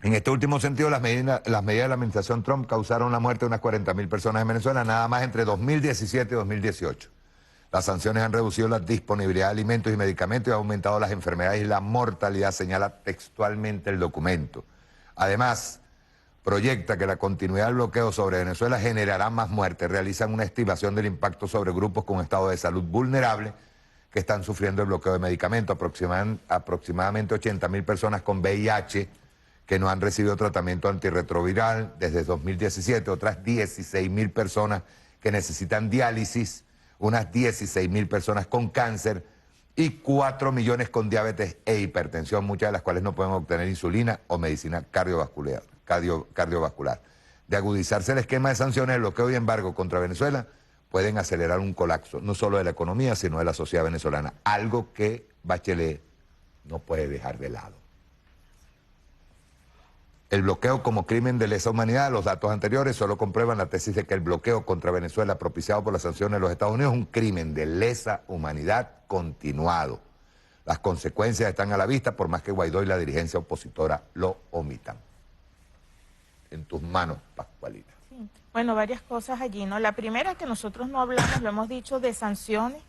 En este último sentido, las medidas de la administración Trump causaron la muerte de unas 40.000 personas en Venezuela, nada más entre 2017 y 2018. Las sanciones han reducido la disponibilidad de alimentos y medicamentos y han aumentado las enfermedades y la mortalidad, señala textualmente el documento. Además, proyecta que la continuidad del bloqueo sobre Venezuela generará más muertes. Realizan una estimación del impacto sobre grupos con estado de salud vulnerable que están sufriendo el bloqueo de medicamentos. Aproximadamente 80.000 personas con VIH que no han recibido tratamiento antirretroviral desde 2017, otras 16.000 personas que necesitan diálisis, unas 16.000 personas con cáncer y 4 millones con diabetes e hipertensión, muchas de las cuales no pueden obtener insulina o medicina cardiovascular. De agudizarse el esquema de sanciones, el bloqueo y embargo contra Venezuela pueden acelerar un colapso, no solo de la economía, sino de la sociedad venezolana, algo que Bachelet no puede dejar de lado. El bloqueo como crimen de lesa humanidad, los datos anteriores solo comprueban la tesis de que el bloqueo contra Venezuela propiciado por las sanciones de los Estados Unidos es un crimen de lesa humanidad continuado. Las consecuencias están a la vista por más que Guaidó y la dirigencia opositora lo omitan. En tus manos, Pascualina. Sí. Bueno, varias cosas allí, ¿no? La primera que nosotros no hablamos, lo hemos dicho, de sanciones.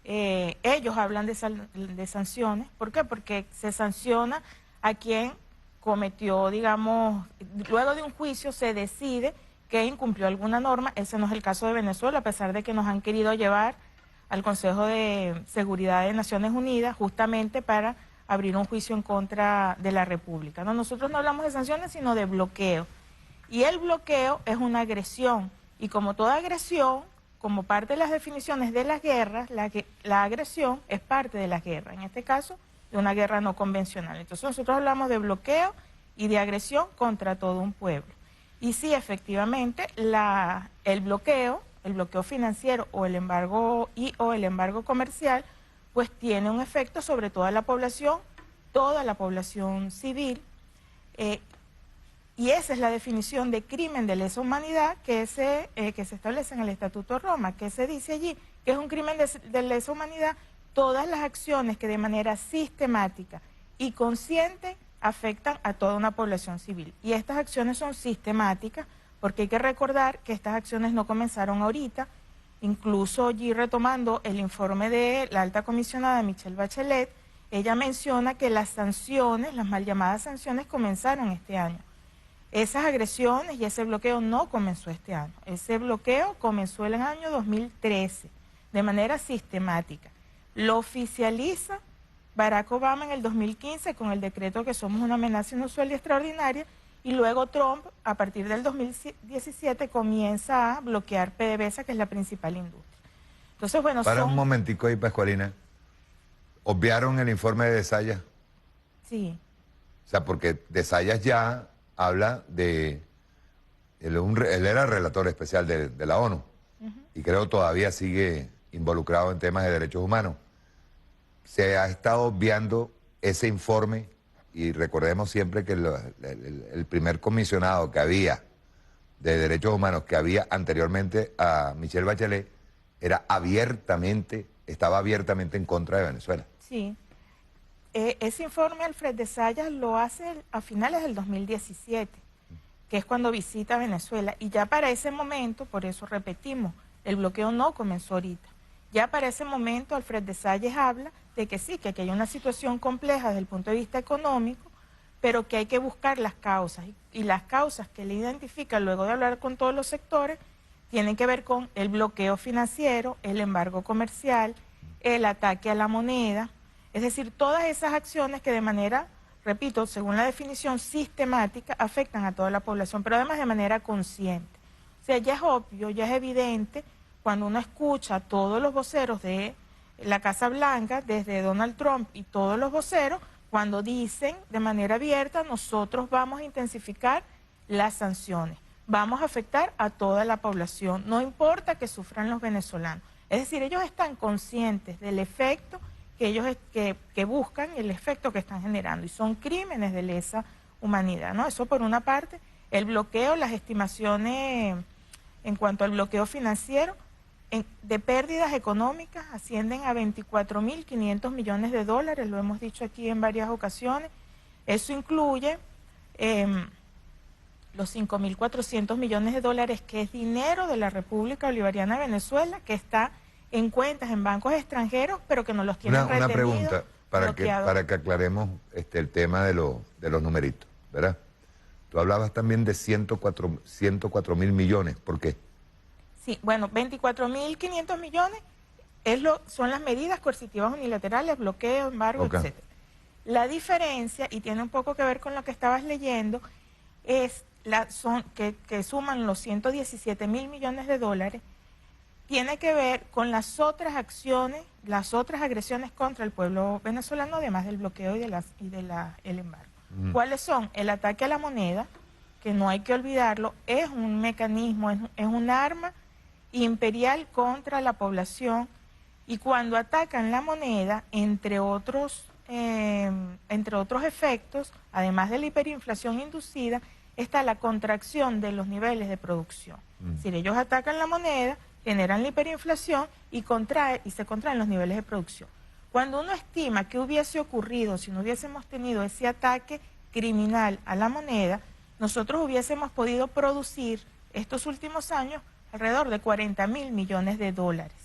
Ellos hablan de sanciones. ¿Por qué? Porque se sanciona a quien cometió, digamos, luego de un juicio se decide que incumplió alguna norma. Ese no es el caso de Venezuela, a pesar de que nos han querido llevar al Consejo de Seguridad de Naciones Unidas justamente para abrir un juicio en contra de la República, ¿no? Nosotros no hablamos de sanciones, sino de bloqueo. Y el bloqueo es una agresión. Y como toda agresión, como parte de las definiciones de las guerras, la agresión es parte de las guerras. En este caso, de una guerra no convencional. Entonces nosotros hablamos de bloqueo y de agresión contra todo un pueblo. Y sí, efectivamente, el bloqueo financiero o el embargo comercial, pues tiene un efecto sobre toda la población civil, y esa es la definición de crimen de lesa humanidad que se establece en el Estatuto de Roma, que se dice allí que es un crimen de lesa humanidad todas las acciones que de manera sistemática y consciente afectan a toda una población civil. Y estas acciones son sistemáticas porque hay que recordar que estas acciones no comenzaron ahorita. Incluso allí, retomando el informe de la alta comisionada Michelle Bachelet, ella menciona que las sanciones, las mal llamadas sanciones, comenzaron este año. Esas agresiones y ese bloqueo no comenzó este año. Ese bloqueo comenzó en el año 2013, de manera sistemática. Lo oficializa Barack Obama en el 2015 con el decreto que somos una amenaza inusual y extraordinaria, y luego Trump, a partir del 2017, comienza a bloquear PDVSA, que es la principal industria. Entonces, bueno, Para un momentico ahí, Pascualina. ¿Obviaron el informe de Sayas? Sí. O sea, porque de Sayas ya habla de... Él era el relator especial de la ONU, y creo todavía sigue involucrado en temas de derechos humanos. Se ha estado obviando ese informe, y recordemos siempre que el primer comisionado que había de derechos humanos que había anteriormente a Michelle Bachelet estaba abiertamente en contra de Venezuela. Sí. Ese informe Alfred de Sayas lo hace a finales del 2017, que es cuando visita Venezuela, y ya para ese momento, por eso repetimos, el bloqueo no comenzó ahorita. Ya para ese momento Alfred de Sayas habla de que sí, que aquí hay una situación compleja desde el punto de vista económico, pero que hay que buscar las causas. Y las causas que él identifica luego de hablar con todos los sectores tienen que ver con el bloqueo financiero, el embargo comercial, el ataque a la moneda, es decir, todas esas acciones que de manera, repito, según la definición sistemática, afectan a toda la población, pero además de manera consciente. O sea, ya es obvio, ya es evidente cuando uno escucha a todos los voceros de la Casa Blanca, desde Donald Trump y todos los voceros, cuando dicen de manera abierta, nosotros vamos a intensificar las sanciones, vamos a afectar a toda la población, no importa que sufran los venezolanos. Es decir, ellos están conscientes del efecto que ellos que buscan y el efecto que están generando, y son crímenes de lesa humanidad, ¿no? Eso por una parte. El bloqueo, las estimaciones en cuanto al bloqueo financiero, de pérdidas económicas ascienden a 24.500 millones de dólares, lo hemos dicho aquí en varias ocasiones. Eso incluye los 5.400 millones de dólares, que es dinero de la República Bolivariana de Venezuela, que está en cuentas en bancos extranjeros, pero que no los tienen retenidos. Una pregunta para que aclaremos el tema de los numeritos, ¿verdad? Tú hablabas también de 104.000 millones, ¿por qué? Sí, bueno, 24.500 millones son las medidas coercitivas unilaterales, bloqueo, embargo, etc. La diferencia, y tiene un poco que ver con lo que estabas leyendo, es que suman los 117.000 millones de dólares, tiene que ver con las otras acciones, las otras agresiones contra el pueblo venezolano, además del bloqueo y el embargo. ¿Cuáles son? El ataque a la moneda, que no hay que olvidarlo, es un mecanismo, es un arma imperial contra la población, y cuando atacan la moneda, entre otros efectos, además de la hiperinflación inducida, está la contracción de los niveles de producción. Es decir, ellos atacan la moneda, generan la hiperinflación y se contraen los niveles de producción. Cuando uno estima qué hubiese ocurrido si no hubiésemos tenido ese ataque criminal a la moneda, nosotros hubiésemos podido producir estos últimos años alrededor de 40.000 millones de dólares.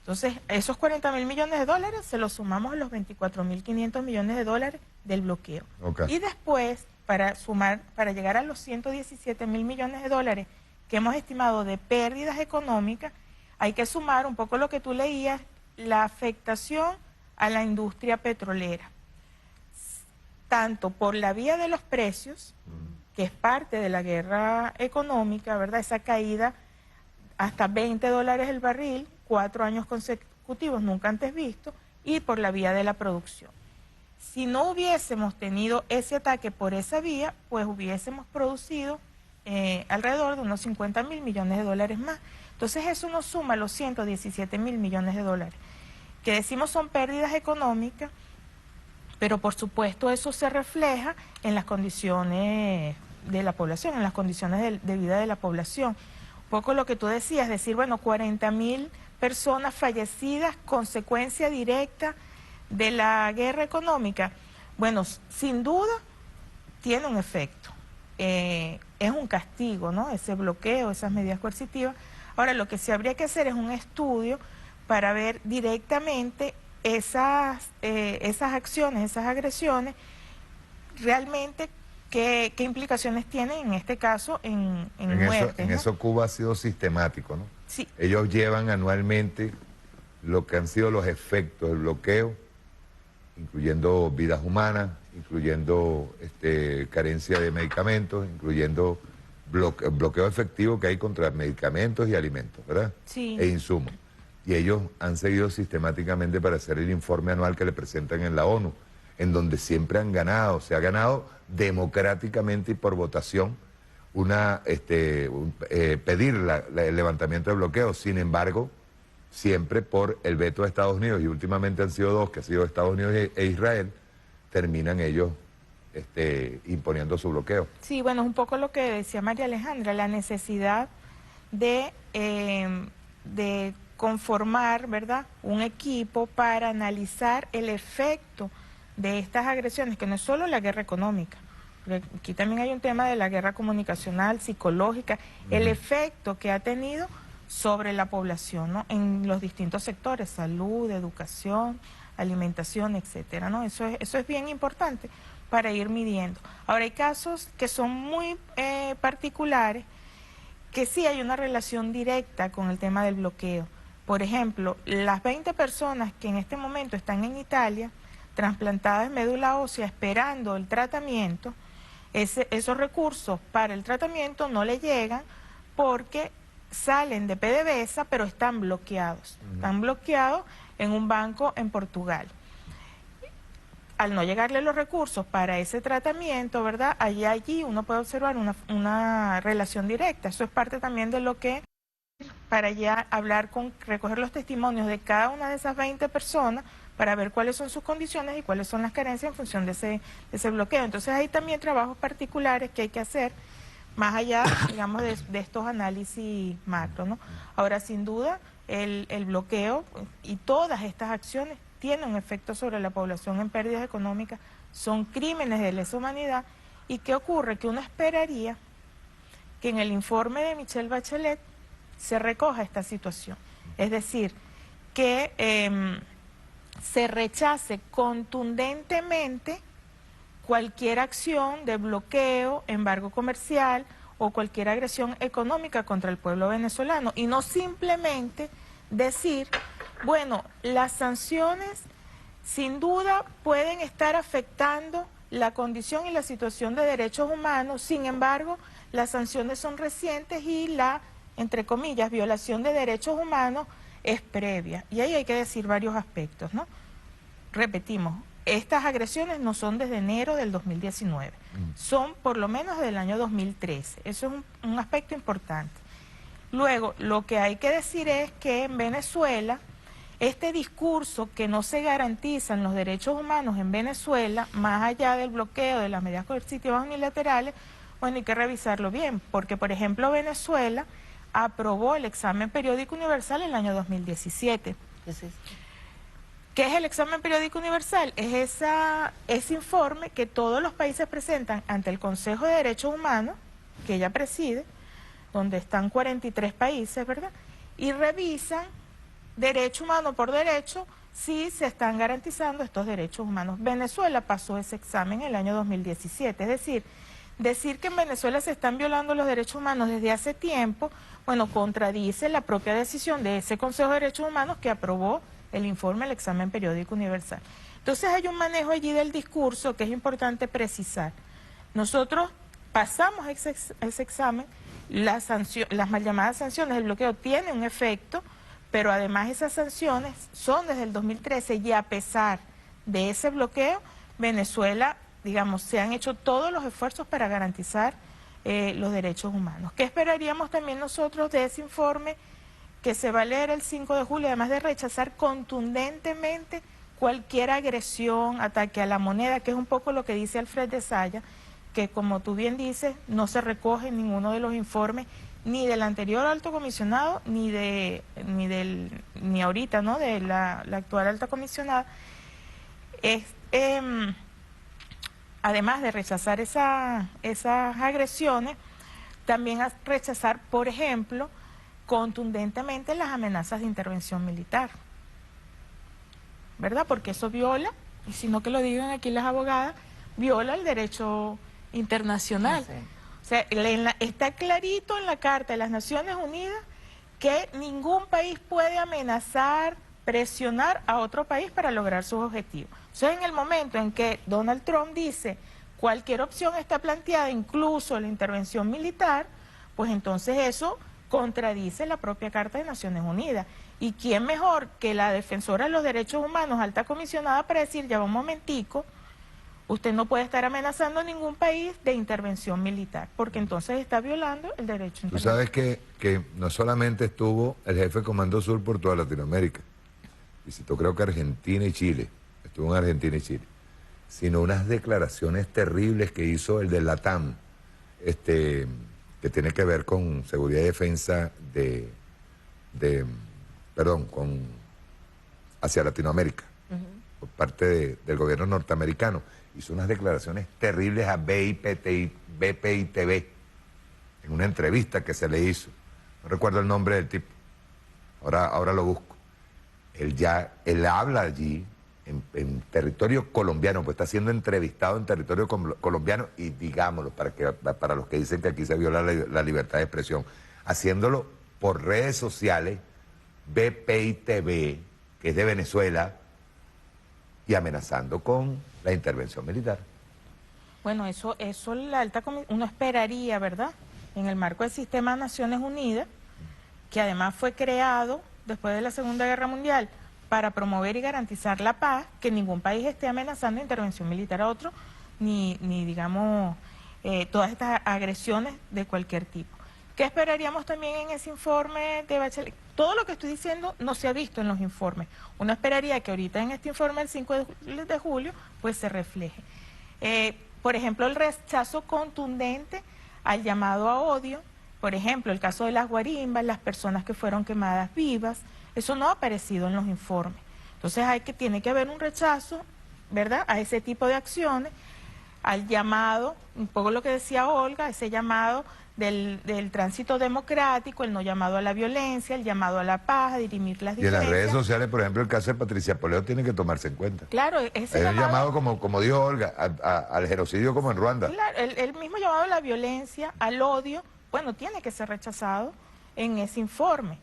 Entonces, esos 40.000 millones de dólares se los sumamos a los 24.500 millones de dólares del bloqueo. Y después, para llegar a los 117.000 millones de dólares que hemos estimado de pérdidas económicas, hay que sumar un poco lo que tú leías, la afectación a la industria petrolera, tanto por la vía de los precios, que es parte de la guerra económica, ¿verdad? Esa caída hasta $20 el barril, 4 años consecutivos, nunca antes visto, y por la vía de la producción. Si no hubiésemos tenido ese ataque por esa vía, pues hubiésemos producido alrededor de unos 50.000 millones de dólares más. Entonces eso nos suma los 117.000 millones de dólares, que decimos son pérdidas económicas, pero por supuesto eso se refleja en las condiciones de la población, en las condiciones de vida de la población. Un poco lo que tú decías, decir, bueno, 40.000 personas fallecidas, consecuencia directa de la guerra económica. Bueno, sin duda tiene un efecto. Es un castigo, ¿no? Ese bloqueo, esas medidas coercitivas. Ahora, lo que sí habría que hacer es un estudio para ver directamente esas acciones, esas agresiones, realmente qué implicaciones tienen, en este caso, en muertes, en ¿no? eso Cuba ha sido sistemático, ¿no? Sí. Ellos llevan anualmente lo que han sido los efectos del bloqueo, incluyendo vidas humanas, incluyendo carencia de medicamentos, incluyendo bloqueo efectivo que hay contra medicamentos y alimentos, ¿verdad? Sí. E insumos. Y ellos han seguido sistemáticamente para hacer el informe anual que le presentan en la ONU, en donde siempre han ganado, se ha ganado democráticamente y por votación pedir el levantamiento del bloqueo. Sin embargo, siempre por el veto de Estados Unidos, y últimamente han sido dos, que ha sido Estados Unidos e Israel, terminan ellos imponiendo su bloqueo. Sí, bueno, es un poco lo que decía María Alejandra, la necesidad de conformar, ¿verdad?, un equipo para analizar el efecto de estas agresiones, que no es solo la guerra económica, aquí también hay un tema de la guerra comunicacional, psicológica, el efecto que ha tenido sobre la población, ¿no?, en los distintos sectores, salud, educación, alimentación, etcétera, ¿no? Eso es bien importante para ir midiendo. Ahora, hay casos que son muy particulares, que sí hay una relación directa con el tema del bloqueo. Por ejemplo, las 20 personas que en este momento están en Italia, trasplantadas de médula ósea, esperando el tratamiento, esos recursos para el tratamiento no le llegan porque salen de PDVSA, pero están bloqueados. Están bloqueados en un banco en Portugal. Al no llegarle los recursos para ese tratamiento, ¿verdad?, allí uno puede observar una relación directa. Eso es parte también de lo que, para ya recoger los testimonios de cada una de esas 20 personas, para ver cuáles son sus condiciones y cuáles son las carencias en función de ese bloqueo. Entonces hay también trabajos particulares que hay que hacer, más allá, digamos, de estos análisis macro, ¿no? Ahora, sin duda, el bloqueo y todas estas acciones tienen un efecto sobre la población en pérdidas económicas, son crímenes de lesa humanidad, ¿Y qué ocurre? Que uno esperaría que en el informe de Michelle Bachelet se recoja esta situación. Es decir, que se rechace contundentemente cualquier acción de bloqueo, embargo comercial o cualquier agresión económica contra el pueblo venezolano y no simplemente decir, bueno, las sanciones sin duda pueden estar afectando la condición y la situación de derechos humanos, sin embargo, las sanciones son recientes y la, entre comillas, violación de derechos humanos es previa. Y ahí hay que decir varios aspectos, ¿no? Repetimos, estas agresiones no son desde enero del 2019, son por lo menos del año 2013. Eso es un aspecto importante. Luego, lo que hay que decir es que en Venezuela, este discurso que no se garantizan los derechos humanos en Venezuela, más allá del bloqueo de las medidas coercitivas unilaterales, bueno, hay que revisarlo bien, porque por ejemplo Venezuela aprobó el examen periódico universal en el año 2017. ¿Qué es el examen periódico universal? Es ese informe que todos los países presentan ante el Consejo de Derechos Humanos, que ella preside, donde están 43 países, ¿verdad? Y revisan derecho humano por derecho si se están garantizando estos derechos humanos. Venezuela pasó ese examen en el año 2017, es decir que en Venezuela se están violando los derechos humanos desde hace tiempo, bueno, contradice la propia decisión de ese Consejo de Derechos Humanos que aprobó el informe del examen periódico universal. Entonces hay un manejo allí del discurso que es importante precisar. Nosotros pasamos ese examen, las mal llamadas sanciones del bloqueo tienen un efecto, pero además esas sanciones son desde el 2013 y a pesar de ese bloqueo, Venezuela, digamos, se han hecho todos los esfuerzos para garantizar los derechos humanos. ¿Qué esperaríamos también nosotros de ese informe que se va a leer el 5 de julio, además de rechazar contundentemente cualquier agresión, ataque a la moneda, que es un poco lo que dice Alfred de Saya, que como tú bien dices, no se recoge en ninguno de los informes, ni del anterior alto comisionado, ni ahorita, ¿no?, de la actual alta comisionada. Además de rechazar esas agresiones, también a rechazar, por ejemplo, contundentemente las amenazas de intervención militar, ¿verdad? Porque eso viola, y si no que lo digan aquí las abogadas, viola el derecho internacional. Sí. O sea, está clarito en la Carta de las Naciones Unidas que ningún país puede amenazar, presionar a otro país para lograr sus objetivos. O sea, en el momento en que Donald Trump dice cualquier opción está planteada, incluso la intervención militar, pues entonces eso contradice la propia Carta de Naciones Unidas. ¿Y quién mejor que la defensora de los derechos humanos, alta comisionada, para decir, ya va un momentico, usted no puede estar amenazando a ningún país de intervención militar, porque entonces está violando el derecho internacional? Tú sabes que no solamente estuvo el jefe de Comando Sur por toda Latinoamérica, visitó creo que Argentina y Chile, estuvo en Argentina y Chile, sino unas declaraciones terribles que hizo el de LATAM, que tiene que ver con seguridad y defensa hacia Latinoamérica, por parte del gobierno norteamericano. Hizo unas declaraciones terribles a BPI-TV en una entrevista que se le hizo. No recuerdo el nombre del tipo, ahora lo busco. Él habla allí en territorio colombiano, pues está siendo entrevistado en territorio colombiano, y digámoslo, para los que dicen que aquí se viola la libertad de expresión, haciéndolo por redes sociales, BPI-TV, que es de Venezuela, y amenazando con la intervención militar. Bueno, eso uno esperaría, ¿verdad?, en el marco del sistema de Naciones Unidas, que además fue creado después de la Segunda Guerra Mundial para promover y garantizar la paz, que ningún país esté amenazando intervención militar a otro, ni digamos, todas estas agresiones de cualquier tipo. ¿Qué esperaríamos también en ese informe de Bachelet? Todo lo que estoy diciendo no se ha visto en los informes. Uno esperaría que ahorita en este informe del 5 de julio pues se refleje. Por ejemplo, el rechazo contundente al llamado a odio, por ejemplo, el caso de las guarimbas, las personas que fueron quemadas vivas, eso no ha aparecido en los informes. Entonces tiene que haber un rechazo, ¿verdad?, a ese tipo de acciones. al llamado, un poco lo que decía Olga, ese llamado del tránsito democrático, el no llamado a la violencia, el llamado a la paz, a dirimir las Y en las diferencias. redes sociales, por ejemplo, el caso de Patricia Poleo tiene que tomarse en cuenta. Claro, ese Hay un llamado, como dijo Olga, al genocidio como en Ruanda. Claro, el mismo llamado a la violencia, al odio, bueno, tiene que ser rechazado en ese informe,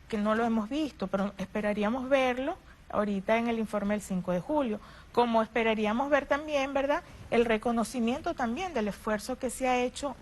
que no lo hemos visto, pero esperaríamos verlo ahorita en el informe del 5 de julio, como esperaríamos ver también, ¿verdad?, el reconocimiento también del esfuerzo que se ha hecho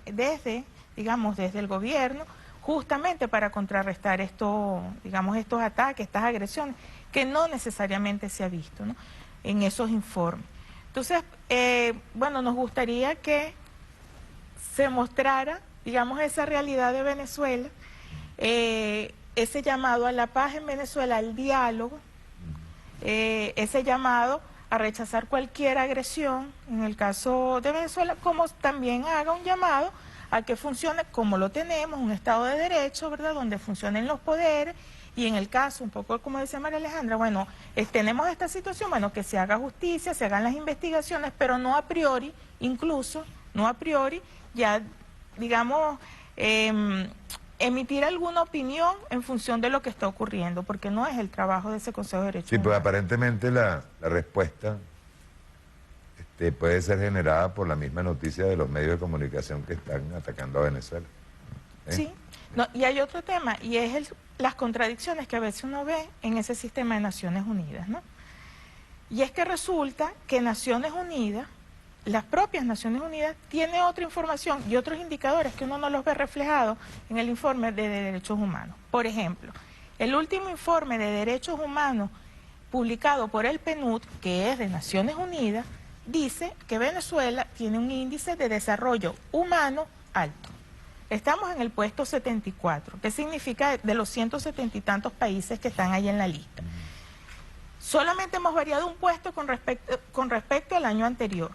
desde el gobierno, justamente para contrarrestar estos ataques, estas agresiones, que no necesariamente se ha visto, ¿no?, en esos informes. Entonces, bueno, nos gustaría que se mostrara, esa realidad de Venezuela, ese llamado a la paz en Venezuela, al diálogo, ese llamado a rechazar cualquier agresión, en el caso de Venezuela, como también haga un llamado a que funcione como lo tenemos, un Estado de Derecho, ¿verdad?, donde funcionen los poderes, y en el caso, un poco como decía María Alejandra, bueno, tenemos esta situación, bueno, que se haga justicia, se hagan las investigaciones, pero no a priori, incluso, no a priori, ya, emitir alguna opinión en función de lo que está ocurriendo, porque no es el trabajo de ese Consejo de Derechos Humanos. Sí, pues aparentemente la respuesta puede ser generada por la misma noticia de los medios de comunicación que están atacando a Venezuela. Sí, no, y hay otro tema, y es las contradicciones que a veces uno ve en ese sistema de Naciones Unidas, ¿no? Y es que resulta que Naciones Unidas, las propias Naciones Unidas, tiene otra información y otros indicadores que uno no los ve reflejados en el informe de derechos humanos. Por ejemplo, el último informe de derechos humanos publicado por el PNUD, que es de Naciones Unidas, dice que Venezuela tiene un índice de desarrollo humano alto. Estamos en el puesto 74, que significa de los 170 y tantos países que están ahí en la lista. Solamente hemos variado un puesto con respecto al año anterior.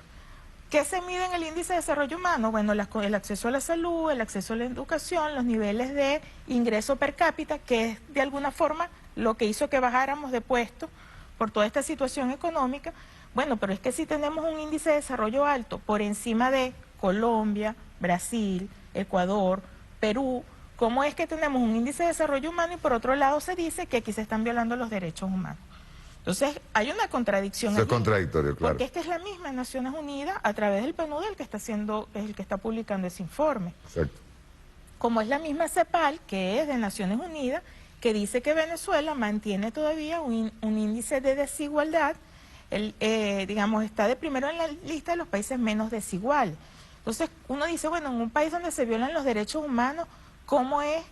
¿Qué se mide en el índice de desarrollo humano? Bueno, el acceso a la salud, el acceso a la educación, los niveles de ingreso per cápita, que es de alguna forma lo que hizo que bajáramos de puesto por toda esta situación económica. Bueno, pero es que si tenemos un índice de desarrollo alto por encima de Colombia, Brasil, Ecuador, Perú, ¿cómo es que tenemos un índice de desarrollo humano y por otro lado se dice que aquí se están violando los derechos humanos? Entonces, hay una contradicción Eso allí, es contradictorio, claro. porque es que es la misma Naciones Unidas, a través del PNUD, el que está publicando ese informe. Exacto. Como es la misma CEPAL, que es de Naciones Unidas, que dice que Venezuela mantiene todavía un índice de desigualdad, está de primero en la lista de los países menos desiguales. Entonces, uno dice, bueno, en un país donde se violan los derechos humanos, ¿cómo es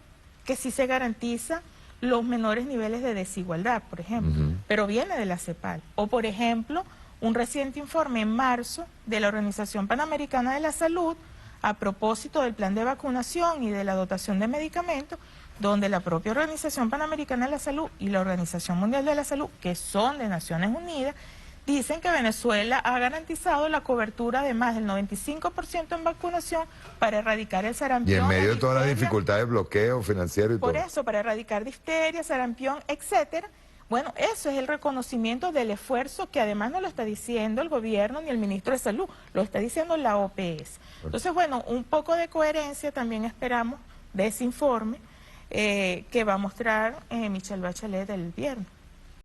que sí se garantiza los menores niveles de desigualdad, por ejemplo? Pero viene de la CEPAL. O, por ejemplo, un reciente informe en marzo de la Organización Panamericana de la Salud a propósito del plan de vacunación y de la dotación de medicamentos, donde la propia Organización Panamericana de la Salud y la Organización Mundial de la Salud, que son de Naciones Unidas, dicen que Venezuela ha garantizado la cobertura de más del 95% en vacunación para erradicar el sarampión. Y en medio de todas las difteria, dificultades, bloqueo financiero y todo. por eso, para erradicar difteria, sarampión, etcétera. Bueno, eso es el reconocimiento del esfuerzo que además no lo está diciendo el gobierno ni el ministro de Salud, lo está diciendo la OPS. Entonces, bueno, un poco de coherencia también esperamos de ese informe que va a mostrar Michelle Bachelet el viernes.